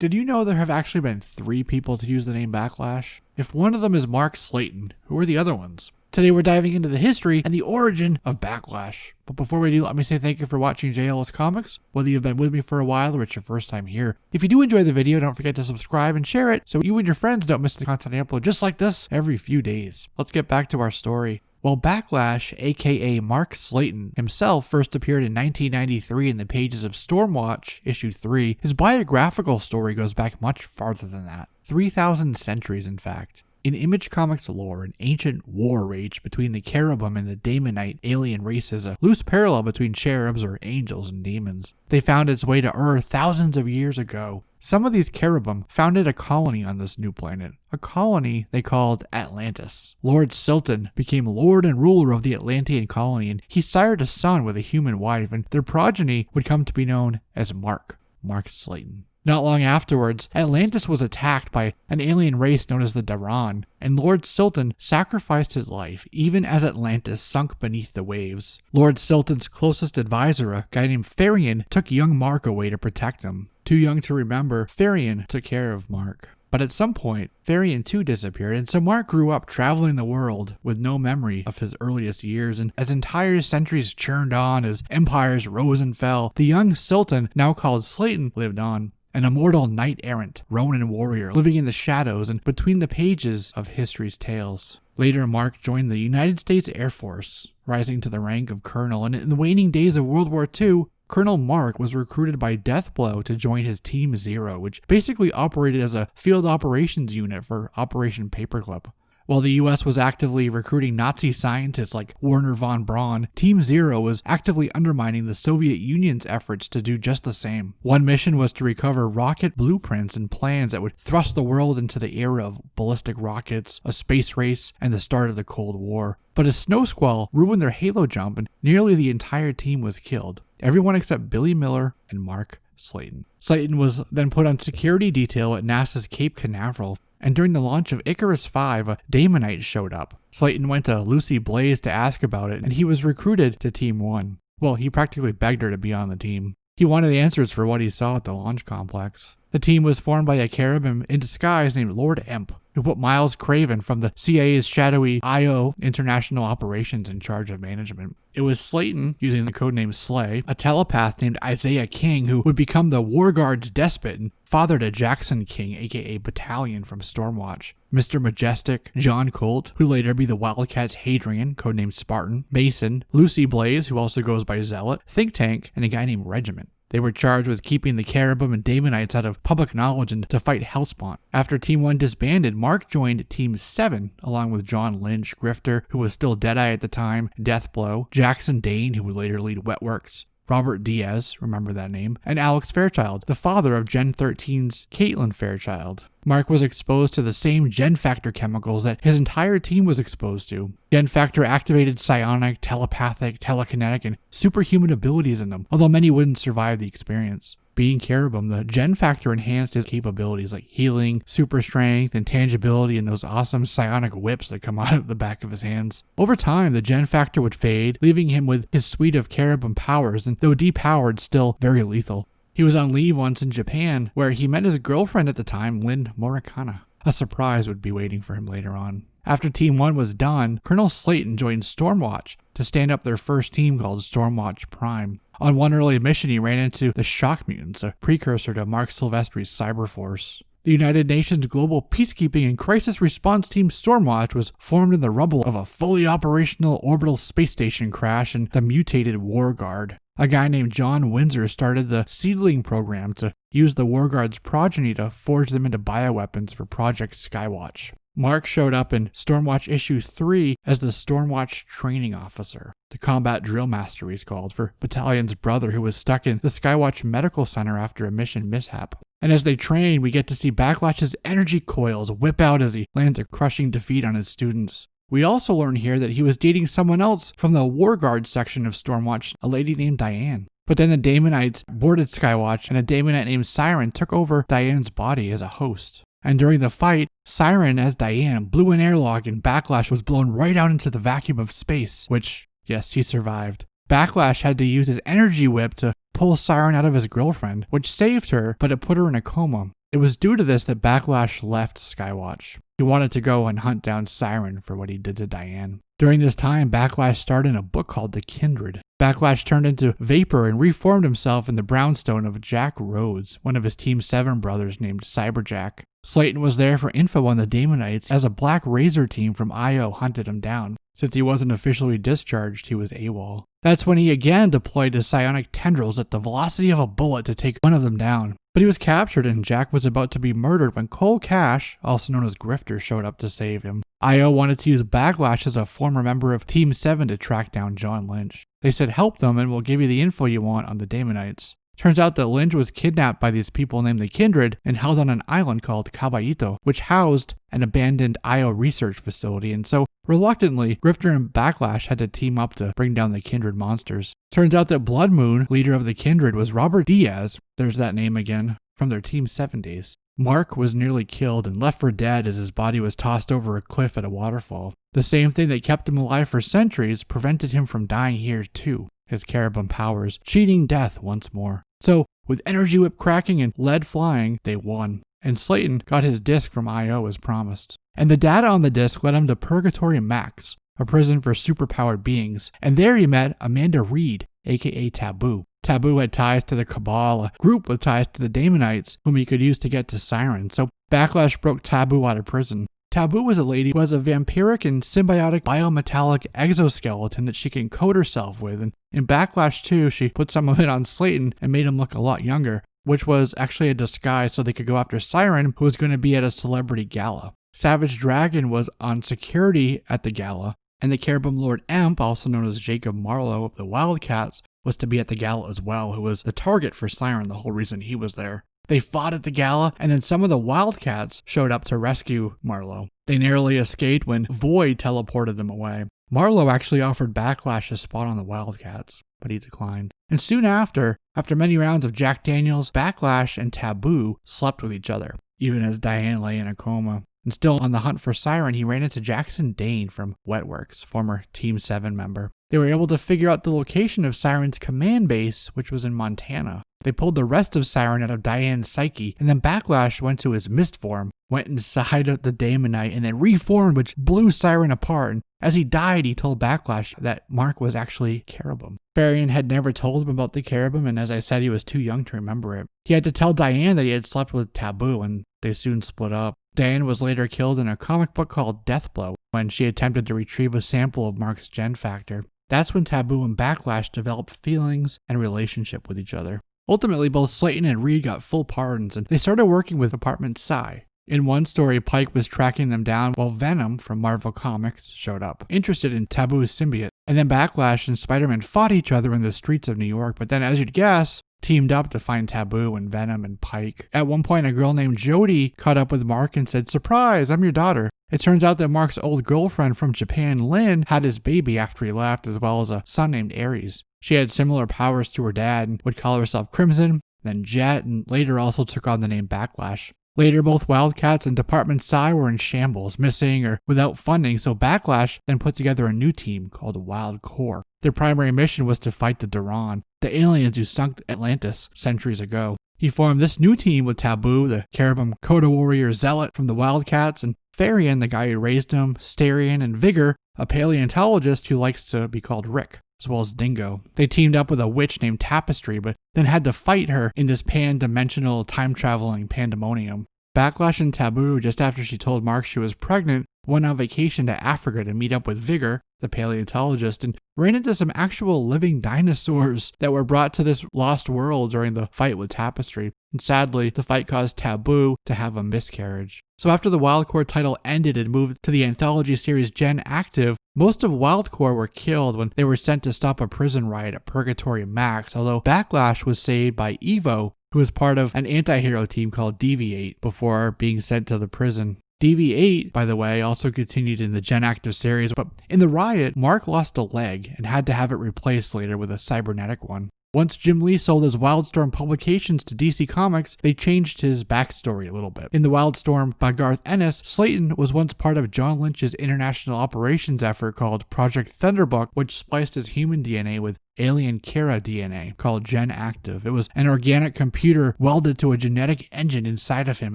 Did you know there have actually been 3 people to use the name Backlash? If one of them is Marc Slayton, who are the other ones? Today we're diving into the history and the origin of Backlash. But before we do, let me say thank you for watching JLS Comics, whether you've been with me for a while or it's your first time here. If you do enjoy the video, don't forget to subscribe and share it so you and your friends don't miss the content I upload just like this every few days. Let's get back to our story. Well, Backlash, aka Marc Slayton, himself first appeared in 1993 in the pages of Stormwatch, issue 3. His biographical story goes back much farther than that. 3,000 centuries, in fact. In Image Comics lore, an ancient war raged between the cherubim and the Daemonite alien races, a loose parallel between cherubs or angels and demons. They found its way to Earth thousands of years ago. Some of these cherubim founded a colony on this new planet, a colony they called Atlantis. Lord Slayton became lord and ruler of the Atlantean colony, and he sired a son with a human wife, and their progeny would come to be known as Marc Slayton. Not long afterwards, Atlantis was attacked by an alien race known as the Daran, and Lord Slayton sacrificed his life even as Atlantis sunk beneath the waves. Lord Slayton's closest advisor, a guy named Farian, took young Marc away to protect him. Too young to remember, Farian took care of Marc. But at some point, Farian too disappeared, and so Marc grew up traveling the world with no memory of his earliest years, and as entire centuries churned on, as empires rose and fell, the young Slayton, now called Slayton, lived on. An immortal knight-errant, Ronin warrior, living in the shadows and between the pages of history's tales. Later, Marc joined the United States Air Force, rising to the rank of colonel, and in the waning days of World War II, Colonel Marc was recruited by Deathblow to join his Team Zero, which basically operated as a field operations unit for Operation Paperclip. While the US was actively recruiting Nazi scientists like Werner von Braun, Team Zero was actively undermining the Soviet Union's efforts to do just the same. One mission was to recover rocket blueprints and plans that would thrust the world into the era of ballistic rockets, a space race, and the start of the Cold War. But a snow squall ruined their halo jump, and nearly the entire team was killed. Everyone except Billy Miller and Marc Slayton. Slayton was then put on security detail at NASA's Cape Canaveral, and during the launch of Icarus V, a Daemonite showed up. Slayton went to Lucy Blaze to ask about it, and he was recruited to Team 1. Well, he practically begged her to be on the team. He wanted answers for what he saw at the launch complex. The team was formed by a cherubim in disguise named Lord Imp, who put Miles Craven from the CIA's shadowy I.O. International Operations in charge of management. It was Slayton, using the codename Slay, a telepath named Isaiah King, who would become the War Guard's despot and father to Jackson King, aka Battalion from Stormwatch, Mr. Majestic, John Colt, who later be the Wildcats Hadrian, codenamed Spartan, Mason, Lucy Blaze, who also goes by Zealot, Think Tank, and a guy named Regiment. They were charged with keeping the cherubim and Daemonites out of public knowledge and to fight Hellspawn. After Team 1 disbanded, Marc joined Team 7, along with John Lynch, Grifter, who was still Deadeye at the time, Deathblow, Jackson Dane, who would later lead Wetworks, Robert Diaz, remember that name, and Alex Fairchild, the father of Gen 13's Caitlin Fairchild. Marc was exposed to the same Gen Factor chemicals that his entire team was exposed to. Gen Factor activated psionic, telepathic, telekinetic, and superhuman abilities in them, although many wouldn't survive the experience. Being cherubim, the Gen Factor enhanced his capabilities like healing, super strength, intangibility, and those awesome psionic whips that come out of the back of his hands. Over time, the Gen Factor would fade, leaving him with his suite of cherubim powers, and though depowered, still very lethal. He was on leave once in Japan, where he met his girlfriend at the time, Lynn Morikana. A surprise would be waiting for him later on. After Team 1 was done, Colonel Slayton joined Stormwatch to stand up their first team called Stormwatch Prime. On one early mission, he ran into the Shock Mutants, a precursor to Mark Silvestri's Cyberforce. The United Nations Global Peacekeeping and Crisis Response Team Stormwatch was formed in the rubble of a fully operational orbital space station crash and the mutated War Guard. A guy named John Windsor started the Seedling program to use the War Guard's progeny to forge them into bioweapons for Project Skywatch. Marc showed up in Stormwatch issue 3 as the Stormwatch training officer. The combat drill master he's called, for Battalion's brother who was stuck in the Skywatch Medical Center after a mission mishap. And as they train, we get to see Backlash's energy coils whip out as he lands a crushing defeat on his students. We also learn here that he was dating someone else from the War Guard section of Stormwatch, a lady named Diane. But then the Daemonites boarded Skywatch, and a Daemonite named Siren took over Diane's body as a host. And during the fight, Siren as Diane blew an airlock and Backlash was blown right out into the vacuum of space, which, yes, he survived. Backlash had to use his energy whip to pull Siren out of his girlfriend, which saved her, but it put her in a coma. It was due to this that Backlash left Skywatch. He wanted to go and hunt down Siren for what he did to Diane. During this time, Backlash starred in a book called The Kindred. Backlash turned into Vapor and reformed himself in the brownstone of Jack Rhodes, one of his Team 7 brothers named Cyberjack. Slayton was there for info on the Daemonites as a Black Razor team from IO hunted him down. Since he wasn't officially discharged, he was AWOL. That's when he again deployed his psionic tendrils at the velocity of a bullet to take one of them down. But he was captured and Jack was about to be murdered when Cole Cash, also known as Grifter, showed up to save him. IO wanted to use Backlash as a former member of Team 7 to track down John Lynch. They said, help them and we'll give you the info you want on the Daemonites. Turns out that Lynch was kidnapped by these people named the Kindred and held on an island called Caballito, which housed an abandoned IO research facility, and so reluctantly, Grifter and Backlash had to team up to bring down the Kindred monsters. Turns out that Blood Moon, leader of the Kindred, was Robert Diaz, there's that name again, from their Team 7 days. Mark was nearly killed and left for dead as his body was tossed over a cliff at a waterfall. The same thing that kept him alive for centuries prevented him from dying here too, his cherubim powers, cheating death once more. So, with energy whip cracking and lead flying, they won. And Slayton got his disc from IO as promised. And the data on the disc led him to Purgatory Max, a prison for superpowered beings, and there he met Amanda Reed, aka Taboo. Taboo had ties to the Cabal, a group with ties to the Daemonites, whom he could use to get to Siren, so Backlash broke Taboo out of prison. Taboo was a lady who has a vampiric and symbiotic biometallic exoskeleton that she can coat herself with, and in Backlash 2, she put some of it on Slayton and made him look a lot younger, which was actually a disguise so they could go after Siren, who was going to be at a celebrity gala. Savage Dragon was on security at the gala, and the Cherubim Lord Emp, also known as Jacob Marlowe of the WildC.A.T.S, was to be at the gala as well, who was the target for Siren, the whole reason he was there. They fought at the gala, and then some of the WildC.A.T.s showed up to rescue Marlowe. They narrowly escaped when Void teleported them away. Marlowe actually offered Backlash a spot on the WildC.A.T.s, but he declined. And soon after many rounds of Jack Daniels, Backlash and Taboo slept with each other, even as Diane lay in a coma. And still on the hunt for Siren, he ran into Jackson Dane from Wetworks, former Team 7 member. They were able to figure out the location of Siren's command base, which was in Montana. They pulled the rest of Siren out of Diane's psyche, and then Backlash went to his mist form, went inside of the Daemonite, and then reformed, which blew Siren apart. And as he died, he told Backlash that Mark was actually Cherubim. Varian had never told him about the Cherubim, and as I said, he was too young to remember it. He had to tell Diane that he had slept with Taboo, and they soon split up. Diane was later killed in a comic book called Deathblow when she attempted to retrieve a sample of Mark's gen factor. That's when Taboo and Backlash developed feelings and relationship with each other. Ultimately, both Slayton and Reed got full pardons, and they started working with Department Psi. In one story, Pike was tracking them down while Venom from Marvel Comics showed up, interested in Taboo's symbiote. And then Backlash and Spider-Man fought each other in the streets of New York, but then, as you'd guess, teamed up to find Taboo and Venom and Pike. At one point, a girl named Jody caught up with Mark and said, "Surprise, I'm your daughter." It turns out that Mark's old girlfriend from Japan, Lynn, had his baby after he left, as well as a son named Ares. She had similar powers to her dad and would call herself Crimson, then Jet, and later also took on the name Backlash. Later, both WildC.A.T.S and Department Psi were in shambles, missing or without funding, so Backlash then put together a new team called WildCORE. Their primary mission was to fight the Duran, the aliens who sunk Atlantis centuries ago. He formed this new team with Taboo, the Cherubim Coda Warrior Zealot from the WildC.A.T.S, and Therian, the guy who raised him, Starion, and Vigor, a paleontologist who likes to be called Rick, as well as Dingo. They teamed up with a witch named Tapestry, but then had to fight her in this pan-dimensional, time-traveling pandemonium. Backlash and Taboo, just after she told Mark she was pregnant, went on vacation to Africa to meet up with Vigor, the paleontologist, and ran into some actual living dinosaurs that were brought to this lost world during the fight with Tapestry. And sadly, the fight caused Taboo to have a miscarriage. So after the WildCORE title ended and moved to the anthology series Gen Active, most of WildCORE were killed when they were sent to stop a prison riot at Purgatory Max, although Backlash was saved by Evo, who was part of an anti-hero team called DV8 before being sent to the prison. DV8, by the way, also continued in the Gen Active series, but in the riot, Mark lost a leg and had to have it replaced later with a cybernetic one. Once Jim Lee sold his Wildstorm publications to DC Comics, they changed his backstory a little bit. In the Wildstorm by Garth Ennis, Slayton was once part of John Lynch's international operations effort called Project Thunderbook, which spliced his human DNA with alien Kara DNA called Gen Active. It was an organic computer welded to a genetic engine inside of him,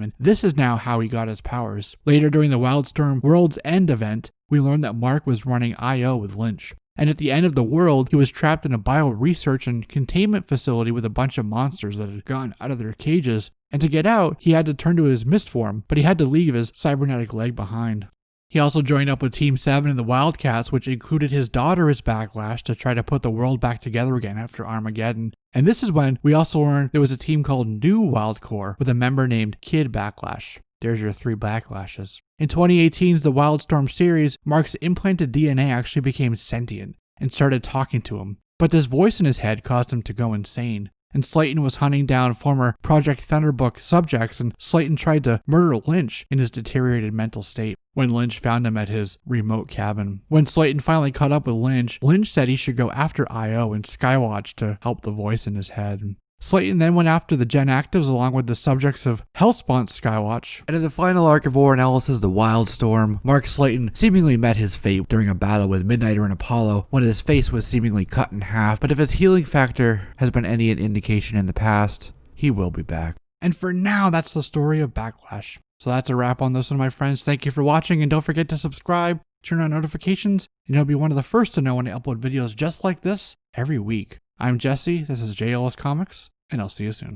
and this is now how he got his powers. Later during the Wildstorm World's End event, we learned that Marc was running I.O. with Lynch. And at the end of the world, he was trapped in a bio-research and containment facility with a bunch of monsters that had gotten out of their cages. And to get out, he had to turn to his mist form, but he had to leave his cybernetic leg behind. He also joined up with Team 7 and the WildC.A.T.S, which included his daughter as Backlash, to try to put the world back together again after Armageddon. And this is when we also learned there was a team called New WildCORE with a member named Kid Backlash. There's your 3 Backlashes. In 2018's The Wildstorm series, Marc's implanted DNA actually became sentient and started talking to him. But this voice in his head caused him to go insane. And Slayton was hunting down former Project Thunderbook subjects, and Slayton tried to murder Lynch in his deteriorated mental state when Lynch found him at his remote cabin. When Slayton finally caught up with Lynch, Lynch said he should go after I.O. and Skywatch to help the voice in his head. Slayton then went after the Gen Actives along with the subjects of Hellspawn Skywatch. And in the final arc of Warren Ellis's The Wildstorm, Marc Slayton seemingly met his fate during a battle with Midnighter and Apollo when his face was seemingly cut in half, but if his healing factor has been any indication in the past, he will be back. And for now, that's the story of Backlash. So that's a wrap on this one, my friends. Thank you for watching, and don't forget to subscribe, turn on notifications, and you'll be one of the first to know when I upload videos just like this every week. I'm Jesse, this is JLS Comics, and I'll see you soon.